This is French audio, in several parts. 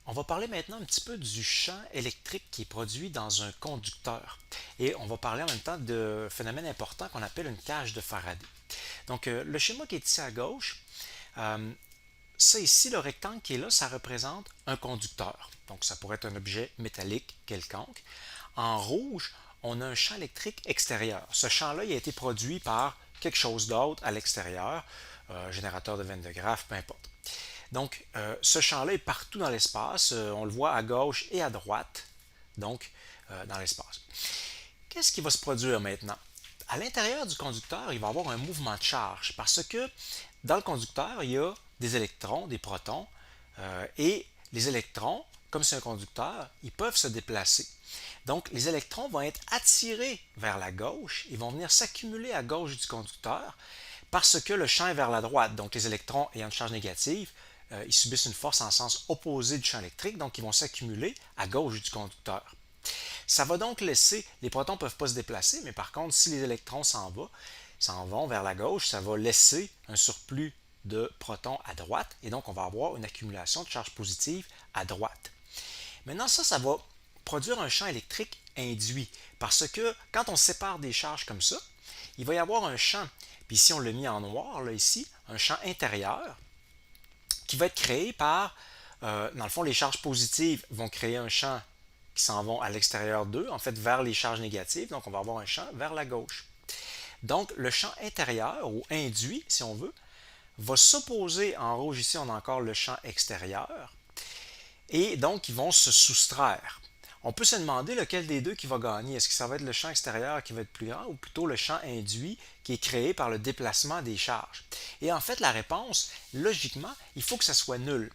On va parler maintenant un petit peu du champ électrique qui est produit dans un conducteur. Et on va parler en même temps de phénomène important qu'on appelle une cage de Faraday. Donc, le schéma qui est ici à gauche, euh, ça ici, le rectangle qui est là, ça représente un conducteur. Donc, ça pourrait être un objet métallique quelconque. En rouge, on a un champ électrique extérieur. Ce champ-là, il a été produit par quelque chose d'autre à l'extérieur, générateur de Van de Graaff, peu importe. Donc, ce champ-là est partout dans l'espace. On le voit à gauche et à droite, donc dans l'espace. Qu'est-ce qui va se produire maintenant? À l'intérieur du conducteur, il va y avoir un mouvement de charge parce que dans le conducteur, il y a des électrons, des protons, et les électrons, comme c'est un conducteur, ils peuvent se déplacer. Donc, les électrons vont être attirés vers la gauche, ils vont venir s'accumuler à gauche du conducteur parce que le champ est vers la droite. Donc, les électrons ayant une charge négative, ils subissent une force en sens opposé du champ électrique, donc ils vont s'accumuler à gauche du conducteur. Ça va donc laisser, les protons ne peuvent pas se déplacer, mais par contre, si les électrons s'en vont vers la gauche, ça va laisser un surplus de protons à droite, et donc on va avoir une accumulation de charge positive à droite. Maintenant, ça va produire un champ électrique induit, parce que quand on sépare des charges comme ça, il va y avoir un champ, puis ici on l'a mis en noir, là ici, un champ intérieur, qui va être créé par, dans le fond, les charges positives vont créer un champ qui s'en vont à l'extérieur d'eux, en fait vers les charges négatives, donc on va avoir un champ vers la gauche. Donc le champ intérieur, ou induit si on veut, va s'opposer, en rouge ici on a encore le champ extérieur, et donc ils vont se soustraire. On peut se demander lequel des deux qui va gagner. Est-ce que ça va être le champ extérieur qui va être plus grand ou plutôt le champ induit qui est créé par le déplacement des charges? Et en fait, la réponse, logiquement, il faut que ça soit nul.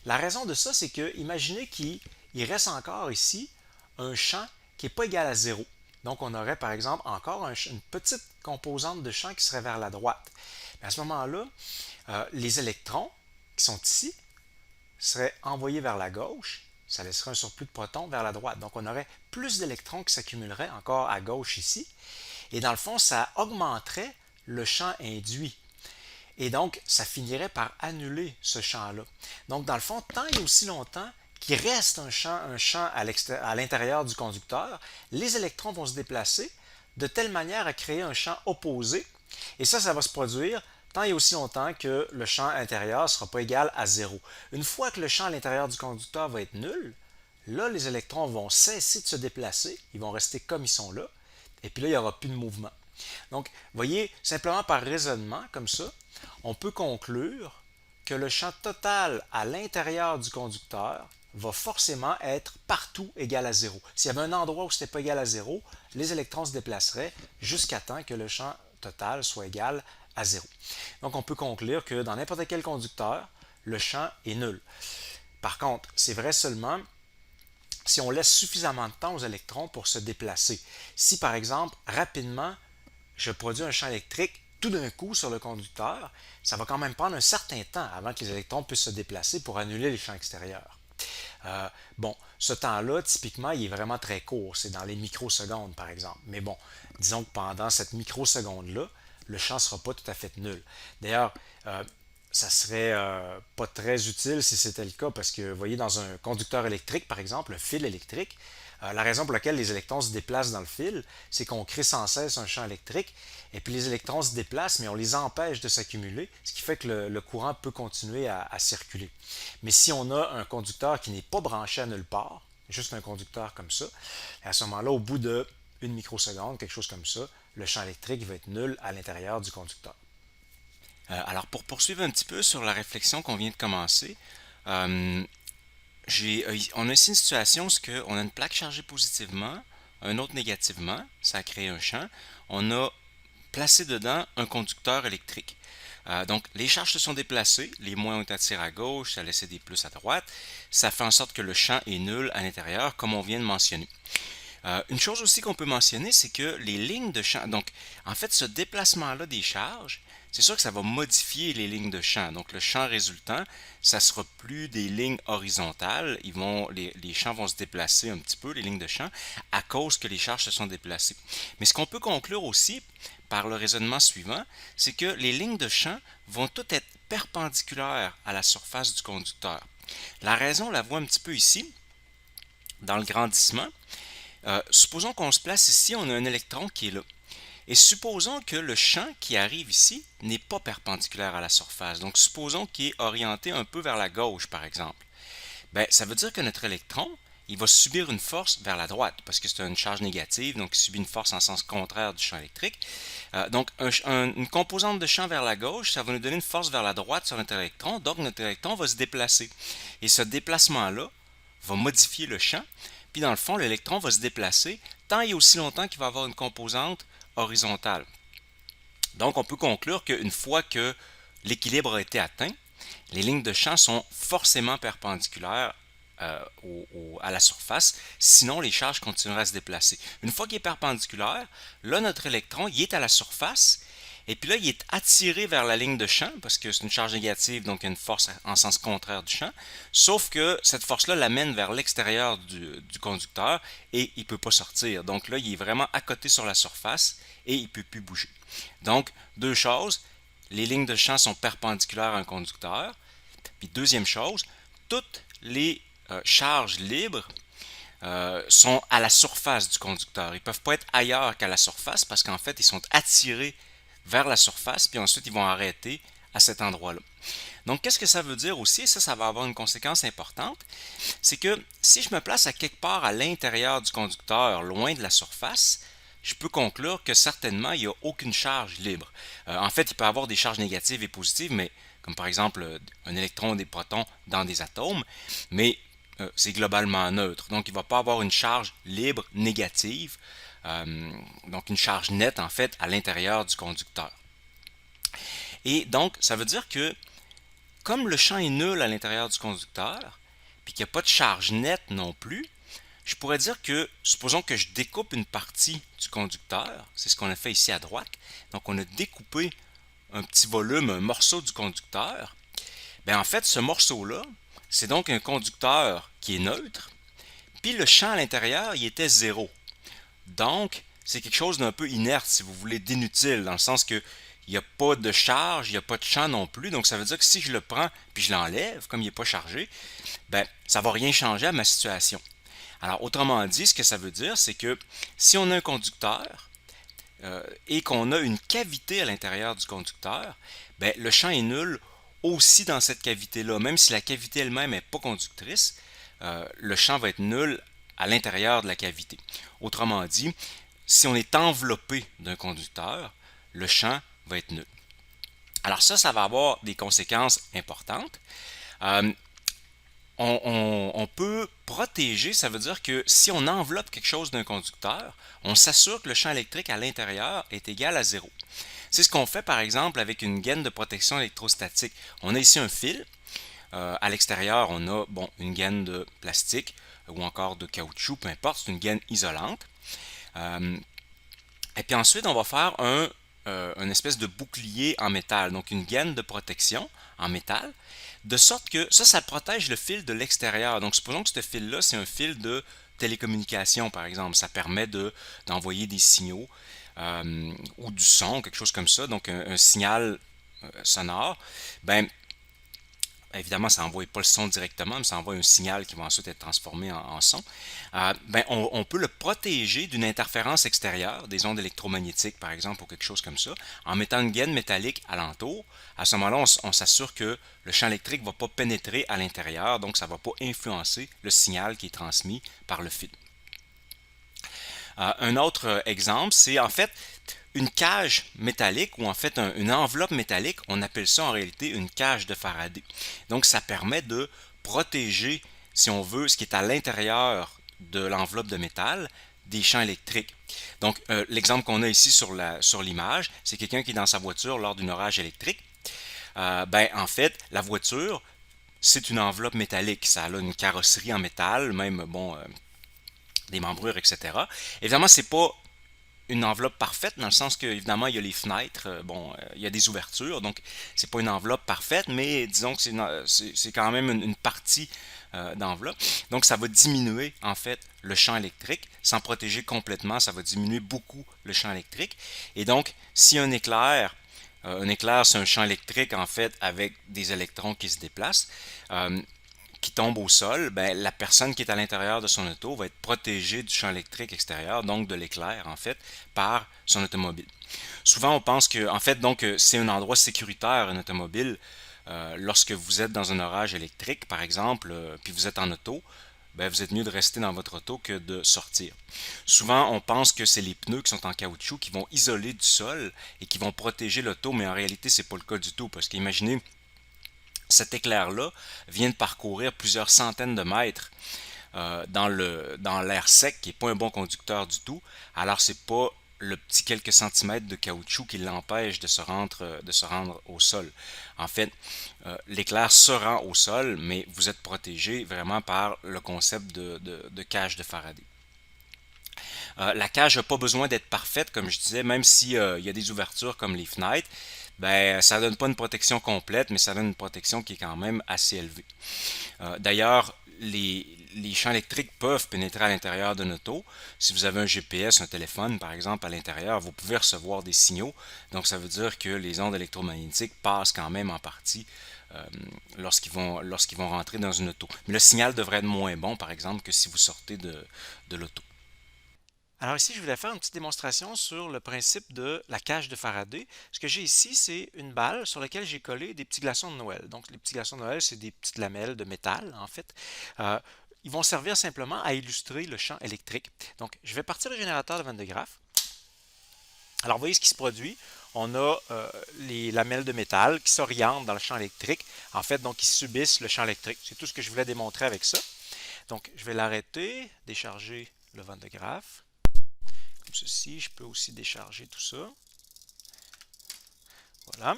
La raison de ça, c'est que imaginez qu'il reste encore ici un champ qui n'est pas égal à zéro. Donc, on aurait par exemple encore une petite composante de champ qui serait vers la droite. Mais à ce moment-là, les électrons qui sont ici seraient envoyés vers la gauche, ça laisserait un surplus de protons vers la droite. Donc on aurait plus d'électrons qui s'accumuleraient encore à gauche ici. Et dans le fond, ça augmenterait le champ induit. Et donc, ça finirait par annuler ce champ-là. Donc, dans le fond, tant et aussi longtemps qu'il reste un champ à l'intérieur du conducteur, les électrons vont se déplacer de telle manière à créer un champ opposé. Et ça va se produire tant et aussi longtemps que le champ intérieur ne sera pas égal à zéro. Une fois que le champ à l'intérieur du conducteur va être nul, là, les électrons vont cesser de se déplacer, ils vont rester comme ils sont là, et puis là, il n'y aura plus de mouvement. Donc, voyez, simplement par raisonnement, comme ça, on peut conclure que le champ total à l'intérieur du conducteur va forcément être partout égal à zéro. S'il y avait un endroit où ce n'était pas égal à zéro, les électrons se déplaceraient jusqu'à temps que le champ total soit égal à zéro. Donc on peut conclure que dans n'importe quel conducteur, le champ est nul. Par contre, c'est vrai seulement si on laisse suffisamment de temps aux électrons pour se déplacer. Si par exemple, rapidement, je produis un champ électrique tout d'un coup sur le conducteur, ça va quand même prendre un certain temps avant que les électrons puissent se déplacer pour annuler les champs extérieurs. Bon, ce temps-là, typiquement, il est vraiment très court. C'est dans les microsecondes, par exemple. Mais bon, disons que pendant cette microseconde-là, le champ ne sera pas tout à fait nul. D'ailleurs, ça serait pas très utile si c'était le cas parce que, vous voyez, dans un conducteur électrique, par exemple, un fil électrique, la raison pour laquelle les électrons se déplacent dans le fil, c'est qu'on crée sans cesse un champ électrique, et puis les électrons se déplacent, mais on les empêche de s'accumuler, ce qui fait que le courant peut continuer à circuler. Mais si on a un conducteur qui n'est pas branché à nulle part, juste un conducteur comme ça, à ce moment-là, au bout de une microseconde, quelque chose comme ça, le champ électrique va être nul à l'intérieur du conducteur. Alors, pour poursuivre un petit peu sur la réflexion qu'on vient de commencer, euh, on a ici une situation où on a une plaque chargée positivement, un autre négativement, ça a créé un champ. On a placé dedans un conducteur électrique. Donc, les charges se sont déplacées, les moins ont été attirés à gauche, ça a laissé des plus à droite. Ça fait en sorte que le champ est nul à l'intérieur, comme on vient de mentionner. Une chose aussi qu'on peut mentionner, c'est que les lignes de champ, donc en fait ce déplacement-là des charges, c'est sûr que ça va modifier les lignes de champ. Donc le champ résultant, ça sera plus des lignes horizontales, les champs vont se déplacer un petit peu, les lignes de champ, à cause que les charges se sont déplacées. Mais ce qu'on peut conclure aussi par le raisonnement suivant, c'est que les lignes de champ vont toutes être perpendiculaires à la surface du conducteur. La raison, on la voit un petit peu ici, dans le grandissement. Supposons qu'on se place ici, on a un électron qui est là. Et supposons que le champ qui arrive ici n'est pas perpendiculaire à la surface. Donc, supposons qu'il est orienté un peu vers la gauche, par exemple. Ben, ça veut dire que notre électron, il va subir une force vers la droite, parce que c'est une charge négative, donc il subit une force en sens contraire du champ électrique. Donc, une composante de champ vers la gauche, ça va nous donner une force vers la droite sur notre électron, donc notre électron va se déplacer. Et ce déplacement-là va modifier le champ, puis dans le fond, l'électron va se déplacer tant et aussi longtemps qu'il va avoir une composante horizontale. Donc, on peut conclure qu'une fois que l'équilibre a été atteint, les lignes de champ sont forcément perpendiculaires à la surface, sinon les charges continueraient à se déplacer. Une fois qu'il est perpendiculaire, là, notre électron, il est à la surface, et puis là, il est attiré vers la ligne de champ, parce que c'est une charge négative, donc il y a une force en sens contraire du champ, sauf que cette force-là l'amène vers l'extérieur du conducteur, et il ne peut pas sortir. Donc là, il est vraiment à côté sur la surface, et il ne peut plus bouger. Donc, deux choses, les lignes de champ sont perpendiculaires à un conducteur, puis deuxième chose, toutes les charges libres sont à la surface du conducteur. Ils ne peuvent pas être ailleurs qu'à la surface parce qu'en fait, ils sont attirés vers la surface, puis ensuite, ils vont arrêter à cet endroit-là. Donc, qu'est-ce que ça veut dire aussi? Et ça va avoir une conséquence importante. C'est que si je me place à quelque part à l'intérieur du conducteur, loin de la surface, je peux conclure que certainement, il n'y a aucune charge libre. En fait, il peut y avoir des charges négatives et positives, mais comme par exemple un électron ou des protons dans des atomes, mais c'est globalement neutre. Donc, il ne va pas avoir une charge libre négative, donc une charge nette en fait à l'intérieur du conducteur. Et donc, ça veut dire que comme le champ est nul à l'intérieur du conducteur, puis qu'il n'y a pas de charge nette non plus, je pourrais dire que, supposons que je découpe une partie du conducteur, c'est ce qu'on a fait ici à droite, donc on a découpé un petit volume, un morceau du conducteur, bien en fait ce morceau-là, c'est donc un conducteur qui est neutre, puis le champ à l'intérieur, il était zéro. Donc, c'est quelque chose d'un peu inerte, si vous voulez, d'inutile, dans le sens que il n'y a pas de charge, il n'y a pas de champ non plus. Donc, ça veut dire que si je le prends puis je l'enlève, comme il n'est pas chargé, ben, ça ne va rien changer à ma situation. Alors, autrement dit, ce que ça veut dire, c'est que si on a un conducteur et qu'on a une cavité à l'intérieur du conducteur, ben, le champ est nul aussi dans cette cavité-là. Même si la cavité elle-même n'est pas conductrice, le champ va être nul à l'intérieur de la cavité. Autrement dit, si on est enveloppé d'un conducteur, le champ va être nul. Alors ça va avoir des conséquences importantes. On peut protéger, ça veut dire que si on enveloppe quelque chose d'un conducteur, on s'assure que le champ électrique à l'intérieur est égal à zéro. C'est ce qu'on fait par exemple avec une gaine de protection électrostatique. On a ici un fil. À l'extérieur, on a une gaine de plastique ou encore de caoutchouc, peu importe, c'est une gaine isolante. Et puis ensuite, on va faire une espèce de bouclier en métal, donc une gaine de protection en métal, de sorte que ça protège le fil de l'extérieur. Donc supposons que ce fil-là, c'est un fil de télécommunication, par exemple. Ça permet d'envoyer des signaux ou du son, quelque chose comme ça, donc un signal sonore. Ben, évidemment, ça n'envoie pas le son directement, mais ça envoie un signal qui va ensuite être transformé en son. On peut le protéger d'une interférence extérieure, des ondes électromagnétiques par exemple, ou quelque chose comme ça, en mettant une gaine métallique alentour. À ce moment-là, on s'assure que le champ électrique ne va pas pénétrer à l'intérieur, donc ça ne va pas influencer le signal qui est transmis par le fil. Un autre exemple, c'est en fait une cage métallique ou en fait une enveloppe métallique. On appelle ça en réalité une cage de Faraday. Donc ça permet de protéger, si on veut, ce qui est à l'intérieur de l'enveloppe de métal des champs électriques. Donc l'exemple qu'on a ici sur l'image, c'est quelqu'un qui est dans sa voiture lors d'un orage électrique. En fait, la voiture, c'est une enveloppe métallique. Ça a une carrosserie en métal, même des membrures, etc. Évidemment, c'est pas une enveloppe parfaite, dans le sens que évidemment il y a les fenêtres, il y a des ouvertures, donc c'est pas une enveloppe parfaite, mais disons que c'est quand même une partie d'enveloppe. Donc ça va diminuer en fait le champ électrique, sans protéger complètement, ça va diminuer beaucoup le champ électrique. Et donc, si un éclair c'est un champ électrique en fait avec des électrons qui se déplacent. qui tombe au sol, ben, la personne qui est à l'intérieur de son auto va être protégée du champ électrique extérieur, donc de l'éclair en fait, par son automobile. Souvent on pense que en fait donc c'est un endroit sécuritaire un automobile. Lorsque vous êtes dans un orage électrique par exemple, puis vous êtes en auto, ben, vous êtes mieux de rester dans votre auto que de sortir. Souvent, on pense que c'est les pneus qui sont en caoutchouc qui vont isoler du sol et qui vont protéger l'auto, mais en réalité, c'est pas le cas du tout. Parce qu'imaginez, cet éclair-là vient de parcourir plusieurs centaines de mètres dans l'air sec, qui n'est pas un bon conducteur du tout. Alors, c'est pas le petit quelques centimètres de caoutchouc qui l'empêche de se rendre au sol. En fait, l'éclair se rend au sol, mais vous êtes protégé vraiment par le concept de cage de Faraday. La cage n'a pas besoin d'être parfaite, comme je disais, même s'il y a des ouvertures comme les fenêtres, ben, ça ne donne pas une protection complète, mais ça donne une protection qui est quand même assez élevée. D'ailleurs, les champs électriques peuvent pénétrer à l'intérieur d'une auto. Si vous avez un GPS, un téléphone par exemple à l'intérieur, vous pouvez recevoir des signaux. Donc ça veut dire que les ondes électromagnétiques passent quand même en partie lorsqu'ils vont rentrer dans une auto. Mais le signal devrait être moins bon par exemple que si vous sortez de l'auto. Alors ici, je voulais faire une petite démonstration sur le principe de la cage de Faraday. Ce que j'ai ici, c'est une balle sur laquelle j'ai collé des petits glaçons de Noël. Donc les petits glaçons de Noël, c'est des petites lamelles de métal, en fait. Euh, Ils vont servir simplement à illustrer le champ électrique. Donc je vais partir le générateur de Van de Graaff. Alors vous voyez ce qui se produit. On a les lamelles de métal qui s'orientent dans le champ électrique. En fait, donc ils subissent le champ électrique. C'est tout ce que je voulais démontrer avec ça. Donc je vais l'arrêter, décharger le Van de Graaff. Comme ceci, je peux aussi décharger tout ça. Voilà.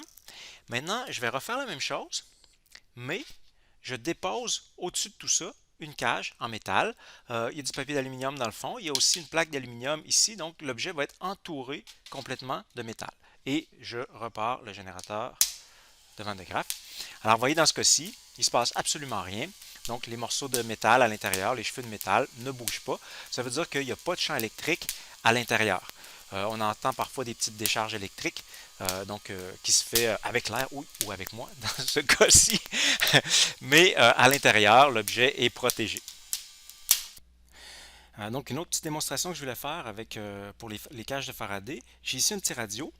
Maintenant, je vais refaire la même chose, mais je dépose au-dessus de tout ça une cage en métal. Il y a du papier d'aluminium dans le fond. Il y a aussi une plaque d'aluminium ici, donc l'objet va être entouré complètement de métal. Et je repars le générateur de Van de Graaff. Alors, vous voyez, dans ce cas-ci, il ne se passe absolument rien. Donc, les morceaux de métal à l'intérieur, les cheveux de métal ne bougent pas. Ça veut dire qu'il n'y a pas de champ électrique à l'intérieur. On entend parfois des petites décharges électriques qui se fait avec l'air ou avec moi dans ce cas-ci. Mais à l'intérieur, l'objet est protégé. Donc, une autre petite démonstration que je voulais faire pour les cages de Faraday. J'ai ici un petit radio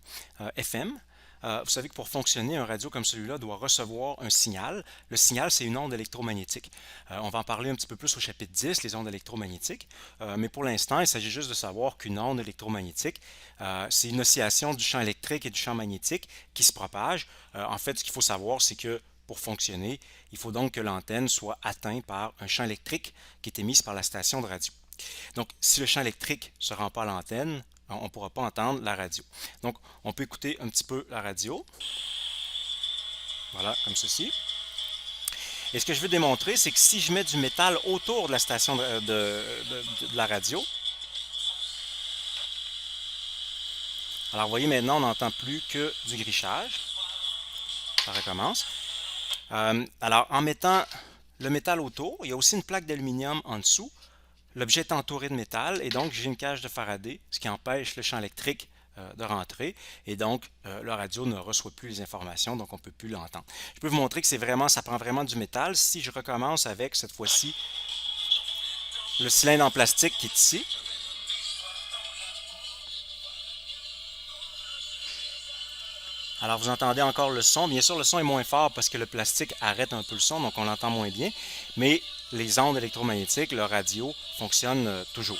FM. Vous savez que pour fonctionner, un radio comme celui-là doit recevoir un signal. Le signal, c'est une onde électromagnétique. On va en parler un petit peu plus au chapitre 10, les ondes électromagnétiques. Mais pour l'instant, il s'agit juste de savoir qu'une onde électromagnétique, c'est une oscillation du champ électrique et du champ magnétique qui se propage. En fait, ce qu'il faut savoir, c'est que pour fonctionner, il faut donc que l'antenne soit atteinte par un champ électrique qui est émis par la station de radio. Donc, si le champ électrique ne se rend pas à l'antenne, on ne pourra pas entendre la radio. Donc, on peut écouter un petit peu la radio. Voilà, comme ceci. Et ce que je veux démontrer, c'est que si je mets du métal autour de la station de la radio, alors vous voyez maintenant, on n'entend plus que du grichage. Ça recommence. Alors, en mettant le métal autour, il y a aussi une plaque d'aluminium en dessous. L'objet est entouré de métal et donc j'ai une cage de Faraday, ce qui empêche le champ électrique de rentrer et donc le radio ne reçoit plus les informations, donc on ne peut plus l'entendre. Je peux vous montrer que ça prend vraiment du métal. Si je recommence avec cette fois-ci le cylindre en plastique qui est ici, alors vous entendez encore le son. Bien sûr, le son est moins fort parce que le plastique arrête un peu le son, donc on l'entend moins bien. Mais les ondes électromagnétiques, le radio, fonctionne toujours.